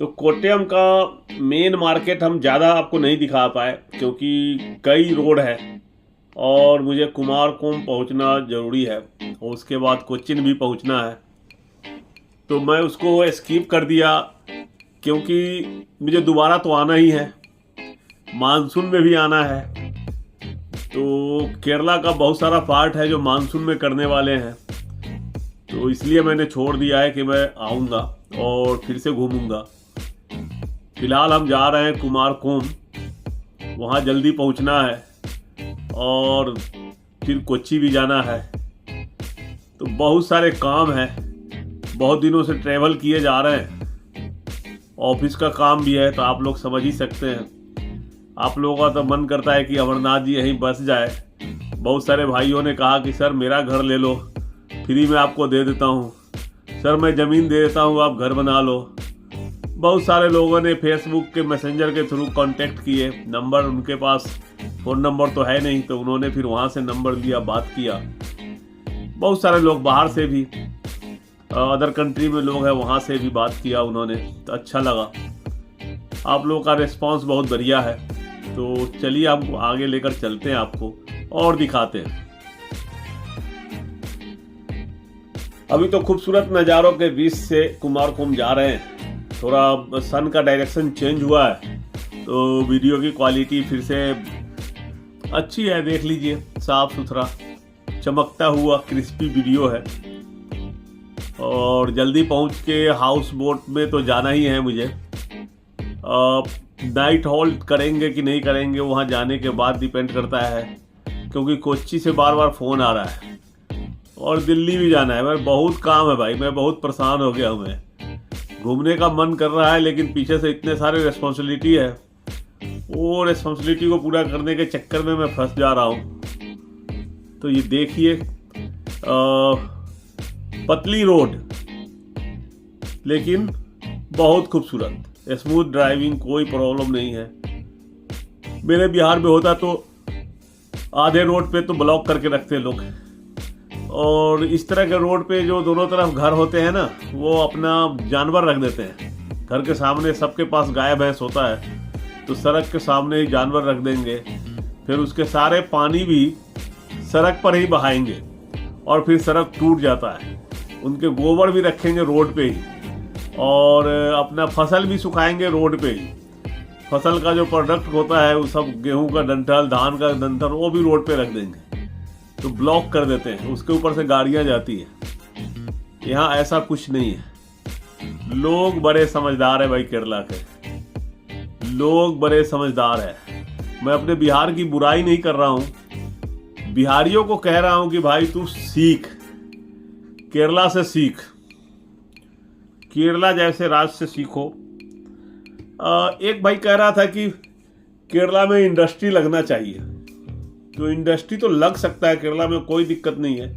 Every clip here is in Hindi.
तो कोट्टयम का मेन मार्केट हम ज़्यादा आपको नहीं दिखा पाए क्योंकि कई रोड है और मुझे कुमारकोम पहुंचना ज़रूरी है और उसके बाद कोच्चिन भी पहुंचना है, तो मैं उसको स्किप कर दिया क्योंकि मुझे दोबारा तो आना ही है, मानसून में भी आना है। तो केरला का बहुत सारा पार्ट है जो मानसून में करने वाले हैं, तो इसलिए मैंने छोड़ दिया है कि मैं आऊँगा और फिर से घूमूंगा। फिलहाल हम जा रहे हैं कुमारकोम, वहाँ जल्दी पहुँचना है और फिर कोच्चि भी जाना है। तो बहुत सारे काम हैं, बहुत दिनों से ट्रैवल किए जा रहे हैं, ऑफिस का काम भी है, तो आप लोग समझ ही सकते हैं। आप लोगों का तो मन करता है कि अमरनाथ जी यहीं बस जाए। बहुत सारे भाइयों ने कहा कि सर मेरा घर ले लो, फ्री में आपको दे देता हूँ, सर मैं ज़मीन दे देता हूँ, आप घर बना लो। बहुत सारे लोगों ने फेसबुक के मैसेंजर के थ्रू कांटेक्ट किए, नंबर उनके पास, फ़ोन नंबर तो है नहीं, तो उन्होंने फिर वहाँ से नंबर लिया, बात किया। बहुत सारे लोग बाहर से भी, अदर कंट्री में लोग हैं, वहाँ से भी बात किया उन्होंने, तो अच्छा लगा। आप लोगों का रिस्पांस बहुत बढ़िया है, तो चलिए हम आगे लेकर चलते हैं, आपको और दिखाते हैं। अभी तो खूबसूरत नज़ारों के बीच से कुमारकोम जा रहे हैं। थोड़ा सन का डायरेक्शन चेंज हुआ है तो वीडियो की क्वालिटी फिर से अच्छी है, देख लीजिए, साफ सुथरा चमकता हुआ क्रिस्पी वीडियो है। और जल्दी पहुंच के हाउस बोट में तो जाना ही है मुझे। नाइट हॉल्ट करेंगे कि नहीं करेंगे वहां जाने के बाद डिपेंड करता है, क्योंकि कोच्चि से बार बार फ़ोन आ रहा है और दिल्ली भी जाना है। मैं बहुत काम है भाई, मैं बहुत परेशान हो गया हूँ। मैं घूमने का मन कर रहा है लेकिन पीछे से इतने सारे रिस्पॉन्सिबिलिटी है, वो रिस्पॉन्सिबिलिटी को पूरा करने के चक्कर में मैं फंस जा रहा हूँ। तो ये देखिए, पतली रोड लेकिन बहुत खूबसूरत, स्मूथ ड्राइविंग, कोई प्रॉब्लम नहीं है। मेरे बिहार में होता तो आधे रोड पे तो ब्लॉक करके रखते लोग, और इस तरह के रोड पे जो दोनों तरफ घर होते हैं ना, वो अपना जानवर रख देते हैं। घर के सामने सबके पास गाय भैंस होता है, तो सड़क के सामने ही जानवर रख देंगे, फिर उसके सारे पानी भी सड़क पर ही बहाएंगे और फिर सड़क टूट जाता है। उनके गोबर भी रखेंगे रोड पे ही, और अपना फसल भी सुखाएंगे रोड पे ही। फसल का जो प्रोडक्ट होता है वो सब, गेहूं का डंठल, धान का डंठल, वो भी रोड पे रख देंगे, तो ब्लॉक कर देते हैं, उसके ऊपर से गाड़ियां जाती है। यहाँ ऐसा कुछ नहीं है। लोग बड़े समझदार है भाई, केरला के लोग बड़े समझदार है। मैं अपने बिहार की बुराई नहीं कर रहा हूँ, बिहारियों को कह रहा हूँ कि भाई तू सीख, केरला से सीख, केरला जैसे राज्य से सीखो। एक भाई कह रहा था कि केरला में इंडस्ट्री लगना चाहिए, तो इंडस्ट्री तो लग सकता है केरला में, कोई दिक्कत नहीं है,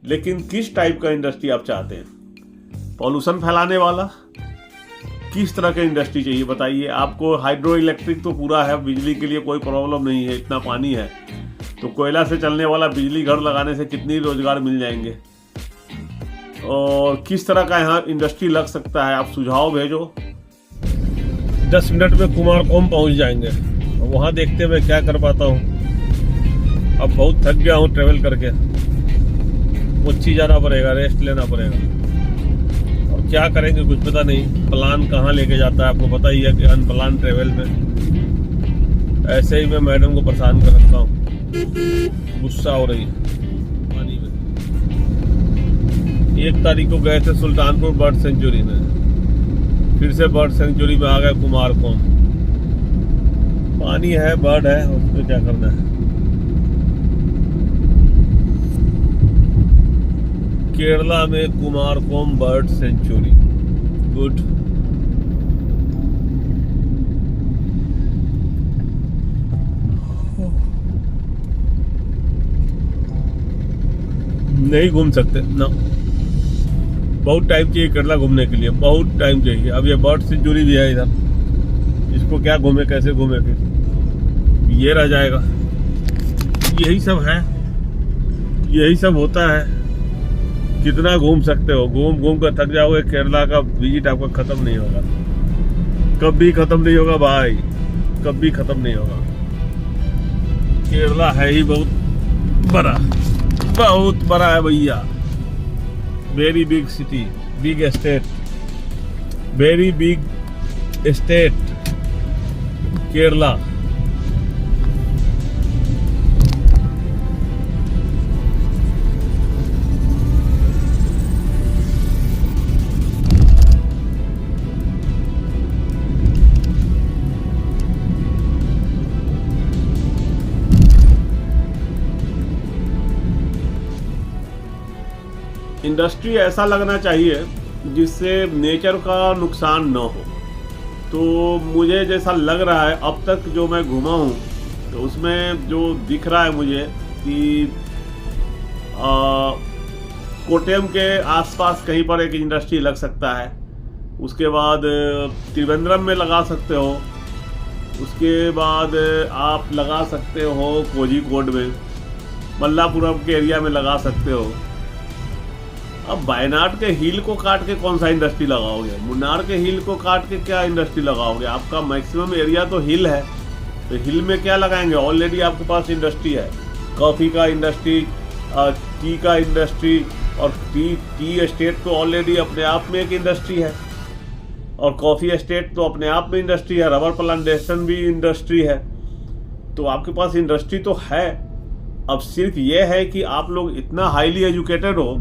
लेकिन किस टाइप का इंडस्ट्री आप चाहते हैं? पॉल्यूशन फैलाने वाला? किस तरह का इंडस्ट्री चाहिए बताइए? आपको हाइड्रो इलेक्ट्रिक तो पूरा है, बिजली के लिए कोई प्रॉब्लम नहीं है, इतना पानी है, तो कोयला से चलने वाला बिजली घर लगाने से कितनी रोजगार मिल जाएंगे। और किस तरह का यहाँ इंडस्ट्री लग सकता है, आप सुझाव भेजो। 10 मिनट में कुमारकोम पहुँच जाएंगे, वहाँ देखते मैं क्या कर पाता हूँ। अब बहुत थक गया हूँ ट्रेवल करके, कोच्चि जाना पड़ेगा, रेस्ट लेना पड़ेगा, और क्या करेंगे कुछ पता नहीं। प्लान कहाँ लेके जाता है आपको पता ही है कि अनप्लान ट्रेवल में ऐसे ही मैं मैडम को परेशान कर रखता हूँ, गुस्सा हो रही है पानी में। 1 तारीख को गए थे सुल्तानपुर बर्ड सेंचुरी में, फिर से बर्ड सेंचुरी में आ गए कुमारकोम। पानी है, बर्ड है, उसमें क्या करना है। केरला में कुमारकोम बर्ड सेंचुरी, गुड। नहीं घूम सकते ना, बहुत टाइम चाहिए केरला घूमने के लिए, बहुत टाइम चाहिए। अब ये बर्ड सेंचुरी भी है इधर, इसको क्या घूमे, कैसे घूमे, फिर ये रह जाएगा। यही सब है, यही सब होता है। कितना घूम सकते हो, घूम घूम कर थक जाओगे, केरला का विजिट आपका खत्म नहीं होगा। कभी खत्म नहीं होगा भाई, कभी खत्म नहीं होगा। केरला है ही बड़ा बहुत बड़ा है भैया। Very big city, big state, very big state Kerala. Industry ऐसा लगना चाहिए जिससे नेचर का नुकसान न हो। तो मुझे जैसा लग रहा है अब तक जो मैं घूमा हूँ, तो उसमें जो दिख रहा है मुझे कि कोट्टयम के आसपास कहीं पर एक इंडस्ट्री लग सकता है। उसके बाद त्रिवेंद्रम में लगा सकते हो। उसके बाद आप लगा सकते हो कोझिकोड में, मल्लापुरम के एरिया में लगा सकते हो। अब वायनाड के हिल को काट के कौन सा इंडस्ट्री लगाओगे? मुन्नार के हिल को काट के क्या इंडस्ट्री लगाओगे? आपका मैक्सिमम एरिया तो हिल है, तो हिल में क्या लगाएंगे? ऑलरेडी आपके पास इंडस्ट्री है, कॉफ़ी का इंडस्ट्री, टी का इंडस्ट्री, और टी एस्टेट तो ऑलरेडी अपने आप में एक इंडस्ट्री है, और कॉफ़ी एस्टेट तो अपने आप में इंडस्ट्री है, रबर प्लांटेशन भी इंडस्ट्री है। तो आपके पास इंडस्ट्री तो है। अब सिर्फ ये है कि आप लोग इतना हाईली एजुकेटेड हो,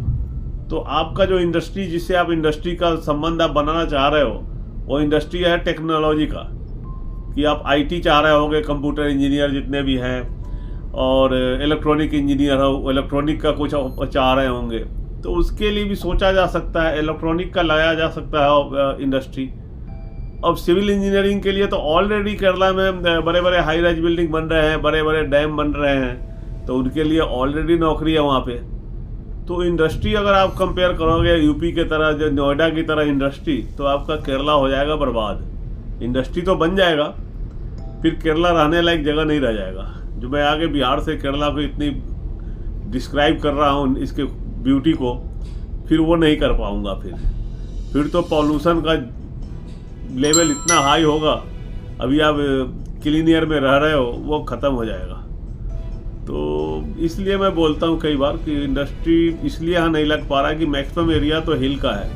तो आपका जो इंडस्ट्री, जिससे आप इंडस्ट्री का संबंध आप बनाना चाह रहे हो, वो इंडस्ट्री है टेक्नोलॉजी का, कि आप आईटी चाह रहे होगे, कंप्यूटर इंजीनियर जितने भी हैं, और इलेक्ट्रॉनिक इंजीनियर हो, इलेक्ट्रॉनिक का कुछ चाह रहे होंगे, तो उसके लिए भी सोचा जा सकता है, इलेक्ट्रॉनिक का लगाया जा सकता है इंडस्ट्री। अब सिविल इंजीनियरिंग के लिए तो ऑलरेडी केरला में बड़े बड़े हाई राइज बिल्डिंग बन रहे हैं, बड़े बड़े डैम बन रहे हैं, तो उनके लिए ऑलरेडी नौकरी है वहाँ पे। तो इंडस्ट्री अगर आप कंपेयर करोगे यूपी के तरह, जो नोएडा की तरह इंडस्ट्री, तो आपका केरला हो जाएगा बर्बाद। इंडस्ट्री तो बन जाएगा, फिर केरला रहने लायक जगह नहीं रह जाएगा। जो मैं आगे बिहार से केरला को इतनी डिस्क्राइब कर रहा हूँ, इसके ब्यूटी को, फिर वो नहीं कर पाऊँगा। फिर तो पॉल्यूशन का लेवल इतना हाई होगा, अभी आप क्लीन एयर में रह रहे हो, वो ख़त्म हो जाएगा। तो इसलिए मैं बोलता हूँ कई बार कि इंडस्ट्री इसलिए यहाँ नहीं लग पा रहा है कि मैक्सिमम एरिया तो हिल का है,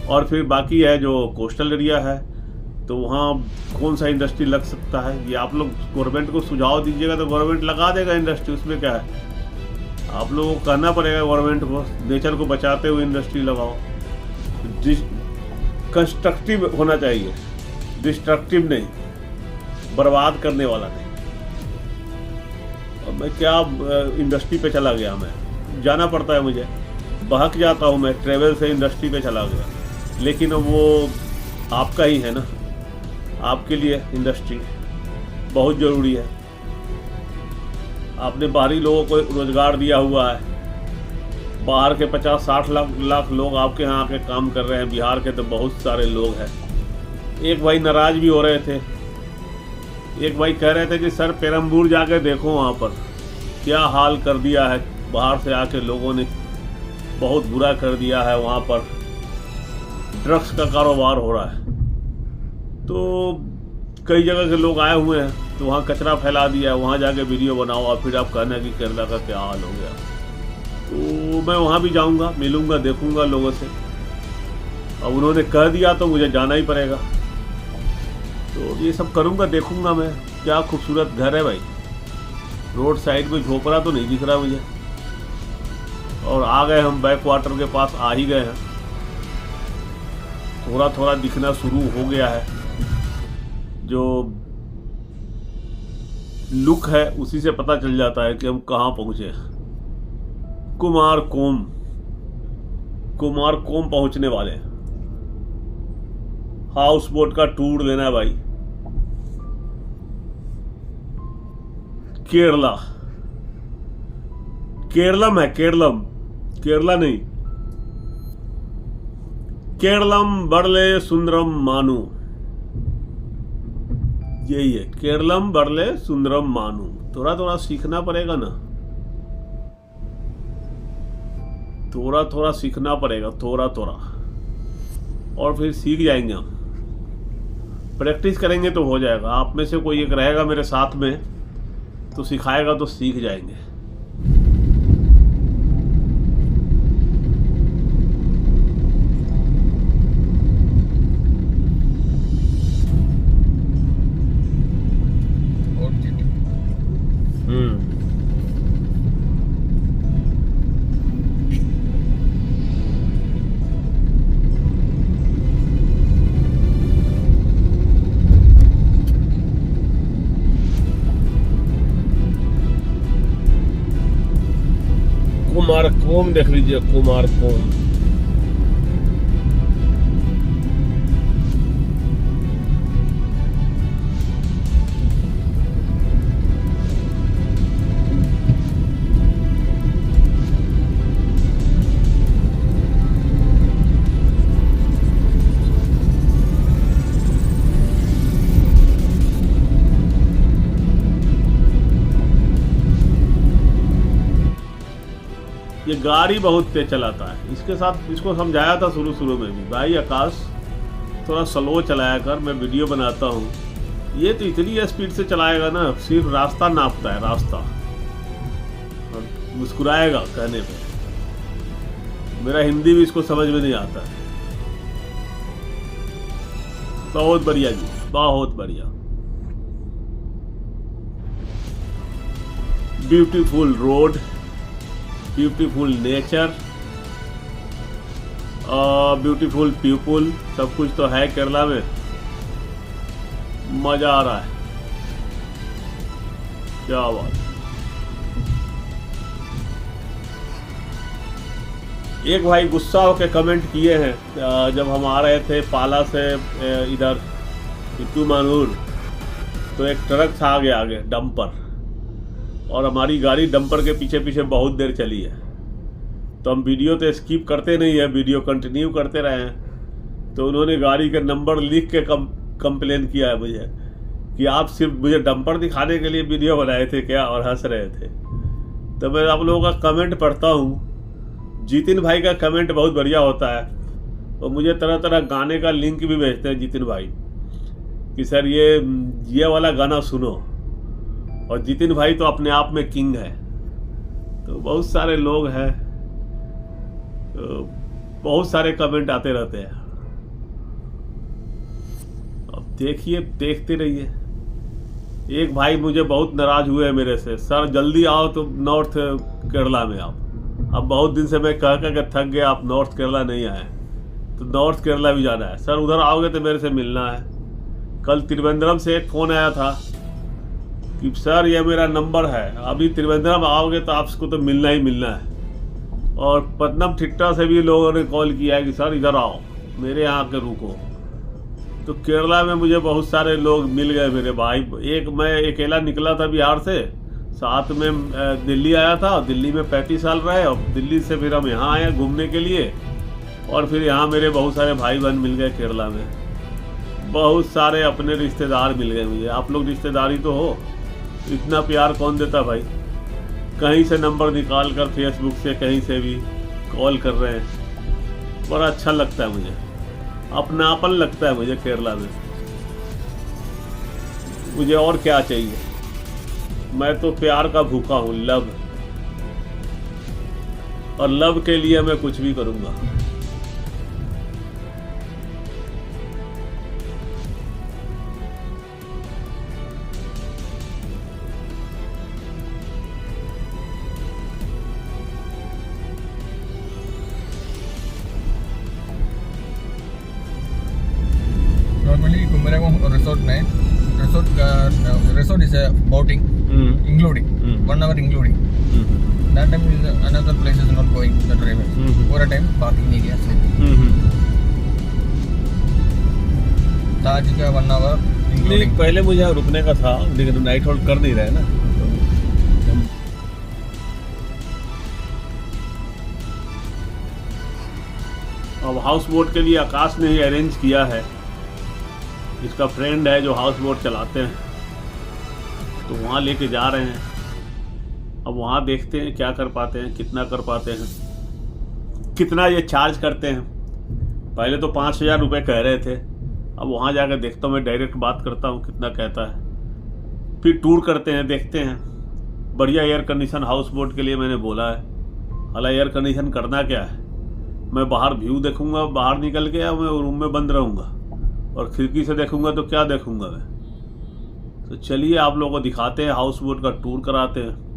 और फिर बाकी है जो कोस्टल एरिया है, तो वहाँ कौन सा इंडस्ट्री लग सकता है? ये आप लोग गवर्नमेंट को सुझाव दीजिएगा तो गवर्नमेंट लगा देगा इंडस्ट्री, उसमें क्या है? आप लोगों को कहना पड़ेगा गवर्नमेंट को, नेचर को बचाते हुए इंडस्ट्री लगाओ। कंस्ट्रक्टिव होना चाहिए, डिस्ट्रक्टिव नहीं, बर्बाद करने वाला नहीं। अब मैं क्या इंडस्ट्री पे चला गया, मैं जाना पड़ता है, मुझे बहक जाता हूँ मैं, ट्रेवल से इंडस्ट्री पे चला गया। लेकिन अब वो आपका ही है ना, आपके लिए इंडस्ट्री बहुत ज़रूरी है। आपने बाहरी लोगों को रोज़गार दिया हुआ है, बाहर के 50-60 लाख लोग आपके यहाँ आके काम कर रहे हैं, बिहार के तो बहुत सारे लोग हैं। एक भाई नाराज़ भी हो रहे थे, एक भाई कह रहे थे कि सर पेरम्बूर जाके देखो, वहाँ पर क्या हाल कर दिया है, बाहर से आके लोगों ने बहुत बुरा कर दिया है, वहाँ पर ड्रग्स का कारोबार हो रहा है। तो कई जगह के लोग आए हुए हैं, तो वहाँ कचरा फैला दिया है, वहाँ जाके वीडियो बनाओ और फिर आप कहना कि केरला का क्या हाल हो गया। तो मैं वहाँ भी जाऊँगा, मिलूँगा, देखूँगा लोगों से। अब उन्होंने कह दिया तो मुझे जाना ही पड़ेगा, तो ये सब करूँगा, देखूँगा मैं। क्या खूबसूरत घर है भाई, रोड साइड में झोपड़ा तो नहीं दिख रहा मुझे। और आ गए हम, बैक वाटर के पास आ ही गए हैं, थोड़ा थोड़ा दिखना शुरू हो गया है। जो लुक है उसी से पता चल जाता है कि हम कहाँ पहुँचे। कुमारकोम पहुँचने वाले हैं। हाउस बोट का टूर लेना है भाई। केरलम है, केरला नहीं, केरलम बरले सुंदरम मानू, यही है, केरलम बरले सुंदरम मानू। थोड़ा थोड़ा सीखना पड़ेगा ना, थोड़ा सीखना पड़ेगा, थोड़ा, और फिर सीख जाएंगे हम। प्रैक्टिस करेंगे तो हो जाएगा। आप में से कोई एक रहेगा मेरे साथ में तो सिखाएगा तो सीख जाएंगे। कुमारकोम देख लीजिए, कुमारकोम। ये गाड़ी बहुत तेज चलाता है। इसके साथ इसको समझाया था शुरू में भी, भाई आकाश थोड़ा स्लो चलाया कर, मैं वीडियो बनाता हूँ। ये तो इतनी स्पीड से चलाएगा ना, सिर्फ रास्ता नापता है, रास्ता, और मुस्कुराएगा कहने पे। मेरा हिंदी भी इसको समझ में नहीं आता है। बहुत बढ़िया जी, बहुत बढ़िया। Beautiful road, beautiful nature, beautiful people, सब कुछ तो है केरला में। मजा आ रहा है, क्या बात। एक भाई गुस्सा होकर कमेंट किए हैं, जब हम आ रहे थे पाला से इधर इतुमानूर, तो एक ट्रक था आगे डंपर, और हमारी गाड़ी डंपर के पीछे पीछे बहुत देर चली है। तो हम वीडियो तो स्किप करते नहीं है, वीडियो कंटिन्यू करते रहे हैं। तो उन्होंने गाड़ी का नंबर लिख के कंप्लेन किया है मुझे कि आप सिर्फ मुझे डंपर दिखाने के लिए वीडियो बनाए थे क्या, और हंस रहे थे। तो मैं आप लोगों का कमेंट पढ़ता हूँ। जितिन भाई का कमेंट बहुत बढ़िया होता है, और मुझे तरह तरह गाने का लिंक भी भेजते हैं जितिन भाई कि सर ये वाला गाना सुनो। और जितिन भाई तो अपने आप में किंग है। तो बहुत सारे लोग हैं, तो बहुत सारे कमेंट आते रहते हैं। अब देखिए, देखते रहिए। एक भाई मुझे बहुत नाराज हुए हैं मेरे से, सर जल्दी आओ तो नॉर्थ केरला में आओ। अब बहुत दिन से मैं कह के थक गया, आप नॉर्थ केरला नहीं आए, तो नॉर्थ केरला भी जाना है। सर उधर आओगे तो मेरे से मिलना है। कल त्रिवेंद्रम से एक फ़ोन आया था कि सर ये मेरा नंबर है, अभी त्रिवेंद्रम आओगे तो आपको तो मिलना ही मिलना है। और पत्तनम थिट्टा से भी लोगों ने कॉल किया है कि सर इधर आओ, मेरे यहाँ के रुको। तो केरला में मुझे बहुत सारे लोग मिल गए मेरे भाई। मैं अकेला निकला था बिहार से, साथ में दिल्ली आया था, दिल्ली में 35 साल रहे, और दिल्ली से फिर हम यहाँ आए घूमने के लिए। और फिर यहाँ मेरे बहुत सारे भाई बहन मिल गए केरला में, बहुत सारे अपने रिश्तेदार मिल गए मुझे। आप लोग रिश्तेदारी तो हो, इतना प्यार कौन देता भाई। कहीं से नंबर निकाल कर फेसबुक से कहीं से भी कॉल कर रहे हैं, बड़ा अच्छा लगता है मुझे, अपनापन लगता है मुझे केरला में। मुझे और क्या चाहिए, मैं तो प्यार का भूखा हूँ, लव, और लव के लिए मैं कुछ भी करूँगा। Normally, Kumbharam resort is a boating, including 1 hour including. That time is another place is not going the drivers. For a time parking area. ताज का 1 hour including. पहले मुझे रुकने का था, लेकिन नाइट होल्ड कर नहीं रहे ना। अब हाउस बोट के लिए आकाश ने ही अरेंज किया है, इसका फ्रेंड है जो हाउस बोट चलाते हैं, तो वहाँ लेके जा रहे हैं। अब वहाँ देखते हैं क्या कर पाते हैं, कितना कर पाते हैं, कितना ये चार्ज करते हैं। पहले तो 5,000 रुपये कह रहे थे, अब वहाँ जाकर देखता हूँ, मैं डायरेक्ट बात करता हूँ कितना कहता है, फिर टूर करते हैं, देखते हैं। बढ़िया एयर कंडीशन हाउस बोट के लिए मैंने बोला है। हालांकि एयर कंडीशन करना क्या है, मैं बाहर व्यू देखूंगा, बाहर निकल के या मैं रूम में बंद रहूंगा, और खिड़की से देखूंगा तो क्या देखूंगा मैं। तो चलिए आप लोगों को दिखाते हैं, हाउस बोट का टूर कराते हैं।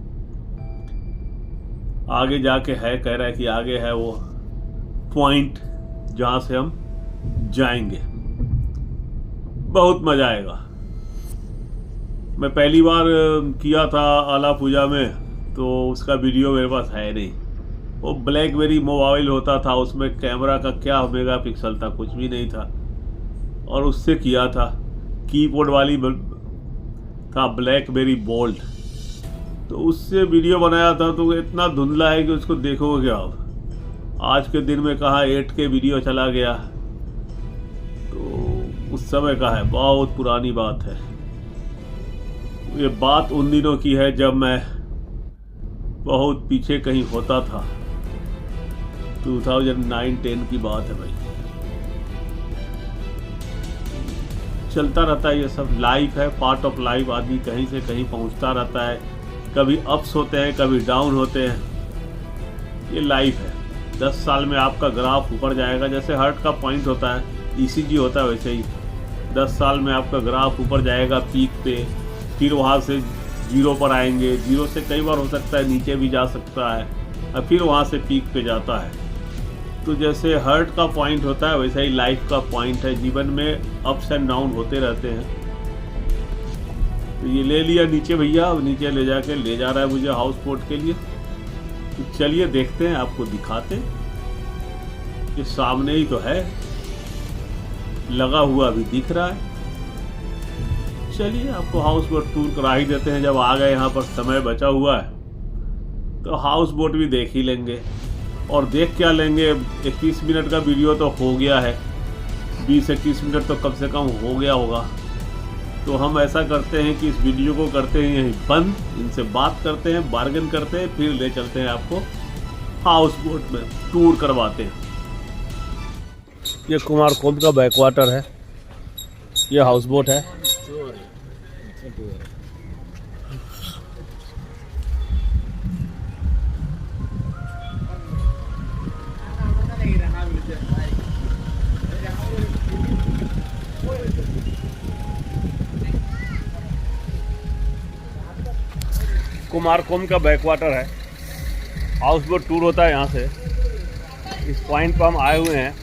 आगे जाके है, कह रहा है कि आगे है वो पॉइंट जहाँ से हम जाएंगे, बहुत मज़ा आएगा। मैं पहली बार किया था आला पूजा में, तो उसका वीडियो मेरे पास है नहीं। वो ब्लैकबेरी मोबाइल होता था, उसमें कैमरा का क्या मेगापिक्सल था, कुछ भी नहीं था, और उससे किया था। कीबोर्ड वाली था ब्लैकबेरी बोल्ट, तो उससे वीडियो बनाया था। तो इतना धुंधला है कि उसको देखोगे क्या आप। आज के दिन में कहाँ 8K वीडियो चला गया, तो उस समय का है, बहुत पुरानी बात है। ये बात उन दिनों की है जब मैं बहुत पीछे कहीं होता था, 2009-10 की बात है भाई। चलता रहता है ये सब, लाइफ है, पार्ट ऑफ लाइफ। आदमी कहीं से कहीं पहुंचता रहता है, कभी अप्स होते हैं, कभी डाउन होते हैं, ये लाइफ है। 10 साल में आपका ग्राफ ऊपर जाएगा, जैसे हार्ट का पॉइंट होता है, ECG होता है, वैसे ही 10 साल में आपका ग्राफ ऊपर जाएगा पीक पे, फिर वहाँ से 0 पर आएंगे, 0 से कई बार हो सकता है नीचे भी जा सकता है, और फिर वहाँ से पीक पे जाता है। तो जैसे हार्ट का पॉइंट होता है, वैसे ही लाइफ का पॉइंट है। जीवन में अप्स एंड डाउन होते रहते हैं। तो ये ले लिया नीचे भैया, अब नीचे ले जाके ले जा रहा है मुझे हाउस बोट के लिए। तो चलिए देखते हैं, आपको दिखाते हैं। ये सामने ही तो है, लगा हुआ भी दिख रहा है। चलिए आपको हाउस बोट टूर करा ही देते हैं। जब आ गए यहाँ पर, समय बचा हुआ है, तो हाउस बोट भी देख ही लेंगे। और देख क्या लेंगे, 21 मिनट का वीडियो तो हो गया है, 20-21 मिनट तो कम से कम हो गया होगा। तो हम ऐसा करते हैं कि इस वीडियो को करते हैं यहीं बंद, इनसे बात करते हैं, बार्गेन करते हैं, फिर ले चलते हैं आपको हाउस बोट में, टूर करवाते हैं। ये कुमारकोम का बैकवाटर है, ये हाउस बोट है। कुमारकोम का बैकवाटर है, हाउस बोट टूर होता है यहाँ से। इस पॉइंट पर हम आए हुए हैं,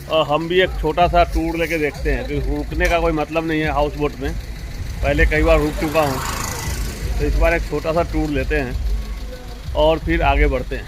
और हम भी एक छोटा सा टूर लेके देखते हैं। तो रुकने का कोई मतलब नहीं है हाउस बोट में, पहले कई बार रुक चुका हूँ, तो इस बार एक छोटा सा टूर लेते हैं और फिर आगे बढ़ते हैं।